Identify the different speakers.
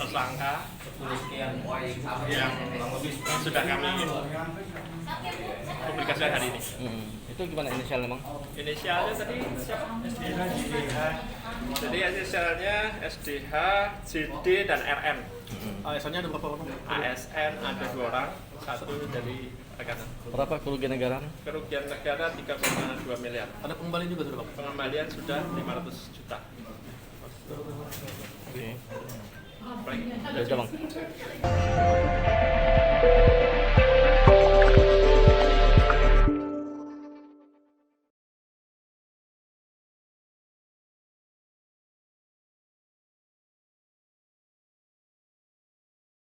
Speaker 1: tersangka yang sudah kami publikasikan hari ini.
Speaker 2: Itu gimana inisial memang?
Speaker 1: Inisialnya tadi siapa? Jadi inisialnya SDH, JD, dan RM.
Speaker 3: ASN-nya ada berapa orang?
Speaker 1: ASN ada 2 orang, 1 dari rekanan.
Speaker 2: Berapa kerugian negara?
Speaker 1: Kerugian negara 3,2 miliar.
Speaker 3: Ada pengembalian juga sudah, Bang?
Speaker 1: Pengembalian sudah 500 juta.
Speaker 2: Oke.
Speaker 1: Baik.
Speaker 2: Ya udah, Bang.